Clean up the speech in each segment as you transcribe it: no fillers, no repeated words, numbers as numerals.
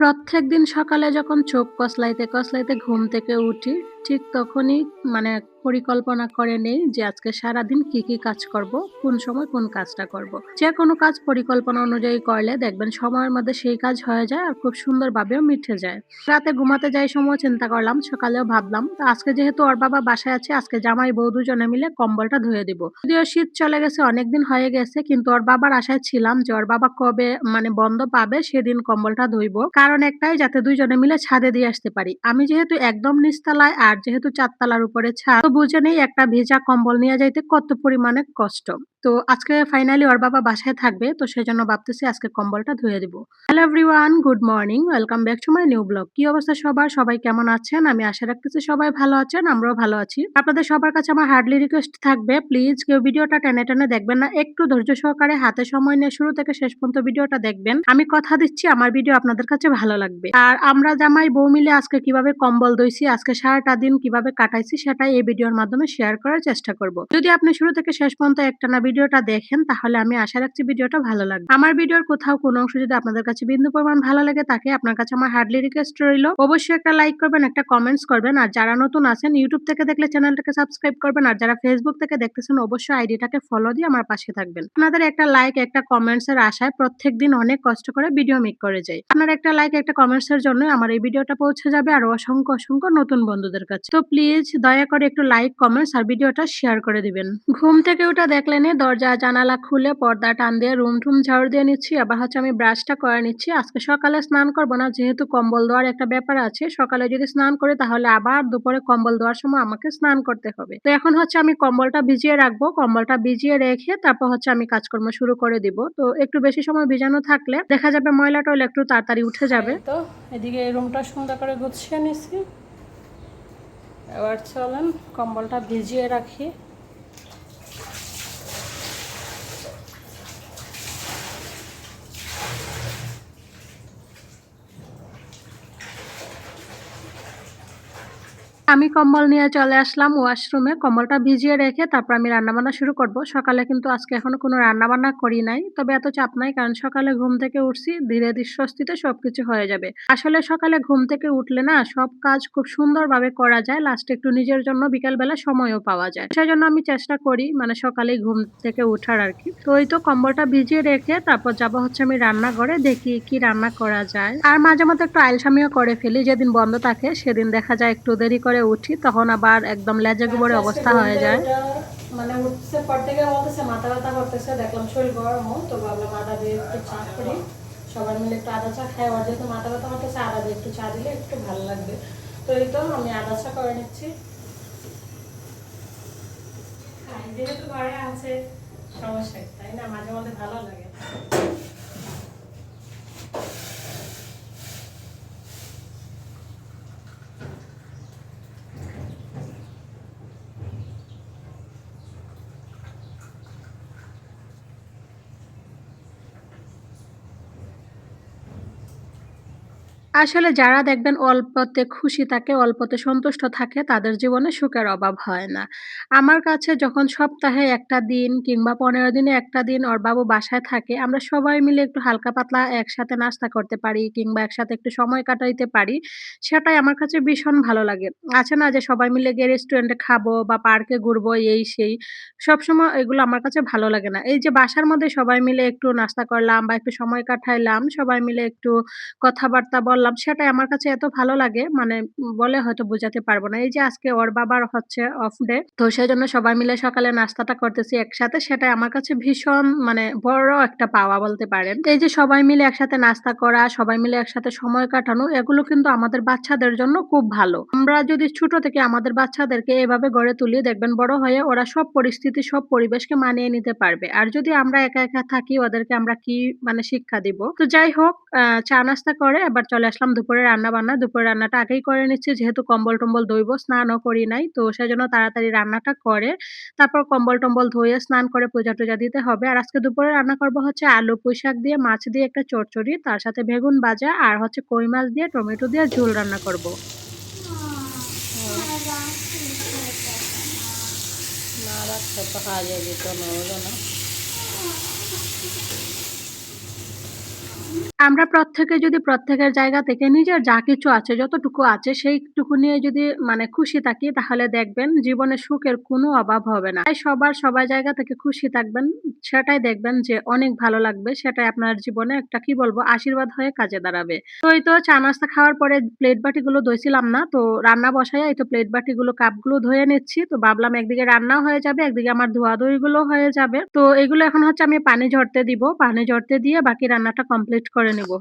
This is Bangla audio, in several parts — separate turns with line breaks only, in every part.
প্রত্যেকদিন সকালে যখন চোখ কসলাইতে, কসলাইতে ঘুম থেকে উঠি, ঠিক তখনই মানে পরিকল্পনা করে নেই যে আজকে সারাদিন কি, কি কাজ করব, কোন সময় কোন কাজটা করব। যেকোনো কাজ পরিকল্পনা অনুযায়ী করলে দেখবেন সময়ের মধ্যে সেই কাজ হয়ে যায় আর খুব সুন্দরভাবেও মিটে যায়। রাতে ঘুমাতে যাই সময় চিন্তা করলাম, সকালেও ভাবলাম তো আজকে যেহেতু ওর বাবা বাসায় আছে, আজকে জামাই বউ দুজনে মিলে কম্বলটা ধুয়ে দিব। যদিও শীত চলে গেছে, অনেকদিন হয়ে গেছে, কিন্তু ওর বাবার আশায় ছিলাম যে ওর বাবা কবে বন্ধ পাবে সেদিন কম্বলটা ধুইবো। কারণ একটাই, যাতে দুইজনে মিলে ছাদে দিয়ে আসতে পারি। আমি যেহেতু একদম নিচতলায় আর যেহেতু ৪ তলার উপরে ছাদ, তো বুঝে নেই একটা ভেজা কম্বল নিয়ে যাইতে কত পরিমাণে কষ্ট। তো আজকে ফাইনালি ওর বাবা বাসায় থাকবে, তো সেজন্য ভাবতেছি আজকে কম্বলটা ধুয়ে দিব। Hello everyone, good morning, welcome back to my new blog. কি অবস্থা সবার? সবাই কেমন আছেন? আমি আশা রাখতেছি সবাই ভালো আছেন, আমরাও ভালো আছি। আপনাদের সবার কাছে আমার হার্ডলি রিকোয়েস্ট থাকবে, প্লিজ কেউ ভিডিওটা টেনে টেনে দেখবেন না, একটু ধৈর্য সহকারে হাতে সময় নিয়ে শুরু থেকে শেষ পর্যন্ত ভিডিওটা দেখবেন। আমি কথা দিচ্ছি আমার ভিডিও আপনাদের কাছে ভালো লাগবে। আর আমরা জামাই বউ মিলে আজকে কিভাবে কম্বল ধুইছি, আজকে সারাটা দিন কিভাবে কাটাইছি, সেটাই এই ভিডিওর মাধ্যমে শেয়ার করার চেষ্টা করব। যদি আপনি শুরু থেকে শেষ পর্যন্ত একটানা ভিডিওটা দেখেন, তাহলে আমি আশা রাখছি ভিডিওটা ভালো লাগবে। আমার ভিডিওর কোথাও কোনো অংশ যদি আপনাদের কাছে বিন্দু পরিমাণ ভালো লাগে থাকে, আপনার কাছে আমার হার্ডলি রিকোয়েস্ট রইল, অবশ্যই একটা লাইক করবেন, একটা কমেন্টস করবেন। আর যারা নতুন আছেন ইউটিউব থেকে দেখলে চ্যানেলটাকে সাবস্ক্রাইব করবেন, আর যারা ফেসবুক থেকে দেখতেছেন অবশ্যই আইডিটাকে ফলো দিয়ে আমার পাশে থাকবেন। আপনাদের একটা লাইক, একটা কমেন্টস এর আশায় প্রত্যেকদিন অনেক কষ্ট করে ভিডিও মেক করে যাই। আপনার একটা লাইক, একটা কমেন্টস এর জন্য আমার এই ভিডিওটা পৌঁছে যাবে আর অসংখ্য অসংখ্য নতুন বন্ধুদের কাছে। তো প্লিজ দয়া করে একটু লাইক, কমেন্টস আর ভিডিওটা শেয়ার করে দিবেন। ঘুম থেকে উঠে দেখলেন দরজা জানালা খুলে পর্দা টান দিয়ে রুম টুম ঝাড়ু দিয়ে নিচ্ছি, আবার আমি ব্রাশটা করে নিচ্ছি। আজকে সকালে স্নান করব না, যেহেতু কম্বল দেওয়ার একটা ব্যাপার আছে। সকালে যদি স্নান করি তাহলে আবার দুপুরে কম্বল দেওয়ার সময় আমাকে স্নান করতে হবে। তো এখন আমি কম্বলটা ভিজিয়ে রাখবো। কম্বলটা ভিজিয়ে রেখে তারপর আমি কাজকর্ম শুরু করে দিব। তো একটু বেশি সময় ভিজানো থাকলে দেখা যাবে ময়লা টয়লা একটু তাড়াতাড়ি উঠে যাবে। তো এদিকে এই রুমটা সুন্দর করে গুছিয়ে নিছি। এবার চলেন কম্বলটা ভিজিয়ে রাখি। আমি কম্বল নিয়ে চলে আসলাম ওয়াশরুমে। কম্বলটা ভিজিয়ে রেখে তারপর আমি রান্নাবান্না শুরু করব। সকালে কিন্তু আজকে এখনো কোনো রান্নাবান্না করি নাই। তবে এত চাপ নাই, কারণ সকালে ঘুম থেকে উঠছি, ধীরে স্বস্তিতে সবকিছু হয়ে যাবে। আসলে সকালে ঘুম থেকে উঠলে না সব কাজ খুব সুন্দরভাবে করা যায়। লাস্টে একটু নিজের জন্য বিকালবেলা সময়ও পাওয়া যায়। সেজন্য আমি চেষ্টা করি সকালেই ঘুম থেকে উঠার আরকি। তো এই তো কম্বলটা ভিজিয়ে রেখে তারপর যাব আমি রান্নাঘরে, দেখি কি রান্না করা যায়। আর মাঝে মধ্যে একটু আইলসামিও করে ফেলি। যেদিন বন্ধ থাকে সেদিন দেখা যায় একটু দেরি করে উঠি, তখন আবার একদম লেজে গোবরে অবস্থা হয়ে যায়। উঠছে পর থেকে বলতেছে মাথা ব্যথা করতেছে, দেখলাম শরীর গরম, তো ভাবলাম আদা দিয়ে একটু চা করি, সবাই মিলে একটু আদা চা খাই। আর যেহেতু মাথা ব্যথা করতেছে আদা দিয়ে একটু চা দিলে একটু ভালো লাগবে। তো এই তো আমি আদা চা করে নিচ্ছি। যেহেতু ঘরে আছে সমস্যা, তাই না, মাঝে মধ্যে ভালো লাগে। আসলে যারা দেখবেন অল্পতে খুশি থাকে, অল্পতে সন্তুষ্ট থাকে, তাদের জীবনে সুখের অভাব হয় না। আমার কাছে যখন সপ্তাহে ১ টা দিন কিংবা ১৫ দিনে ১ টা দিন ওর বাবু বাসায় থাকে, আমরা সবাই মিলে একটু হালকা পাতলা একসাথে নাস্তা করতে পারি কিংবা একসাথে একটু সময় কাটাইতে পারি, সেটাই আমার কাছে ভীষণ ভালো লাগে। আছে না যে সবাই মিলে গিয়ে রেস্টুরেন্টে খাবো বা পার্কে ঘুরবো, এই সেই। সবসময় এগুলো আমার কাছে ভালো লাগে না। এই যে বাসার মধ্যে সবাই মিলে একটু নাস্তা করলাম বা একটু সময় কাটাইলাম, সবাই মিলে একটু কথাবার্তা বললাম, সেটাই আমার কাছে এত ভালো লাগে, বলে হয়তো বোঝাতে পারব না। এই যে আজকে ওর বাবার অফ ডে, তো সেজন্য সবাই মিলে সকালে নাস্তাটা করতেছি একসাথে, সেটাই আমার কাছে ভীষণ বড় একটা পাওয়া বলতে পারেন। এই যে সবাই মিলে একসাথে নাস্তা করা, সবাই মিলে একসাথে সময় কাটানো, এগুলো কিন্তু আমাদের বাচ্চাদের জন্য খুব ভালো। আমরা যদি ছোট থেকে আমাদের বাচ্চাদেরকে এভাবে গড়ে তুলি, দেখবেন বড় হয়ে ওরা সব পরিস্থিতি, সব পরিবেশকে মানিয়ে নিতে পারবে। আর যদি আমরা একা, একা থাকি, ওদেরকে আমরা কি শিক্ষা দিব? তো যাই হোক, চা নাস্তা করে এবার চলে আসলাম দুপুরে রান্না-বান্না। দুপুরের রান্নাটা আগেই করে নিচ্ছি, যেহেতু কম্বল-টম্বল ধুইবো, স্নানও করি নাই। তো সেজন্য তাড়াতাড়ি রান্নাটা করে তারপর কম্বল-টম্বল ধুয়ে স্নান করে পূজা-টুজা দিতে হবে। আর আজকে দুপুরে রান্না করব আলু পুঁইশাক দিয়ে, মাছ দিয়ে একটা চচ্চড়ি, তার সাথে বেগুন ভাজা আর কই মাছ দিয়ে টমেটো দিয়ে ঝোল রান্না করব। না রাখতে তো খাওয়া যাবে তো না, হলো না। আমরা প্রত্যেকে যদি প্রত্যেকের জায়গা থেকে নিজের যা কিছু আছে, যতটুকু আছে সেইটুকু নিয়ে যদি মানে খুশি থাকি তাহলে দেখবেন জীবনে সুখের কোনো অভাব হবে না। তাই সবার জায়গা থেকে খুশি থাকবেন। সেটাই দেখবেন যে অনেক ভালো লাগবে। সেটাই আপনার জীবনে একটা কি বলবো আশীর্বাদ হয়ে কাজে দাঁড়াবে। তো এই তো চা নাস্তা খাওয়ার পরে প্লেট বাটিগুলো ধুইছিলাম না। তো রান্না বসাইয়া এই তো প্লেট বাটিগুলো কাপগুলো ধুয়ে নিচ্ছি। তো ভাবলাম একদিকে রান্নাও হয়ে যাবে, একদিকে আমার ধোয়াধুয়ি গুলো হয়ে যাবে। তো এগুলো এখন হচ্ছে আমি পানি ঝরতে দিব। পানি ঝরতে দিয়ে বাকি রান্নাটা কমপ্লিট করে নিব।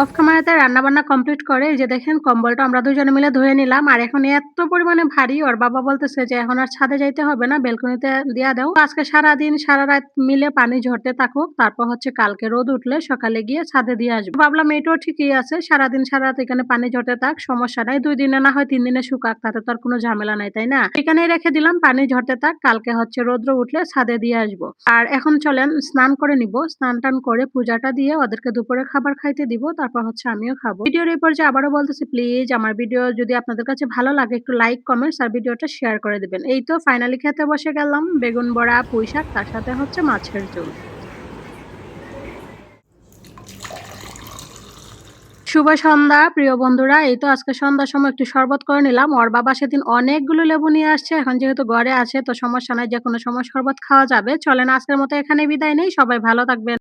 অফ ক্যামেরাতে রান্নাবান্না কমপ্লিট করে এই যে দেখেন কম্বলটা আমরা ২ জনে মিলে ধুয়ে নিলাম। আর এখন এত্ত পরিমাণে ভারী ওর বাবা বলতেছে যে, "এখন আর ছাদে যাইতে হবে না, বেলকনিতে দিয়া দাও।" তো আজকে সারাদিন সারারাত মিলে পানি ঝরতে থাকুক। তারপর হচ্ছে কালকে রোদ উঠলে সকালে গিয়ে ছাদে দিয়ে আসবো। ভাবলাম এটাও ঠিকই আছে। সারাদিন সারারাত এখানে পানি ঝরতে থাক, সমস্যা নাই। ২ দিনে না হয় ৩ দিনে শুকাক, তাতে তো আর কোনো ঝামেলা নাই, তাই না? এখানেই রেখে দিলাম, পানি ঝরতে থাক। কালকে হচ্ছে রৌদ্র উঠলে ছাদে দিয়ে আসবো। আর এখন চলেন স্নান করে নিবো। স্নান-টান করে পূজাটা দিয়ে ওদেরকে দুপুরের খাবার খাইতে দিব। তারপর হচ্ছে আমিও খাবো। ভিডিওর এই পর্যায়ে আবারও বলতেছি প্লিজ আমার ভিডিও যদি আপনাদের কাছে ভালো লাগে একটু লাইক, কমেন্টস আর ভিডিওটা শেয়ার করে দিবেন। এই তো ফাইনালি খেতে বসে গেলাম। বেগুন বড়া, পুঁইশাক তার সাথে হচ্ছে মাছের ঝোল। শুভ সন্ধ্যা প্রিয় বন্ধুরা। এই তো আজকে সন্ধ্যার সময় একটু শরবত করে নিলাম। ওর বাবা সেদিন অনেকগুলো লেবু নিয়ে আসছে। এখন যেহেতু ঘরে আছে তো সমস্যা নাই, যেকোনো সময় শরবত খাওয়া যাবে। চলেন আজকের মতো এখানেই বিদায় নেই। সবাই ভালো থাকবেন।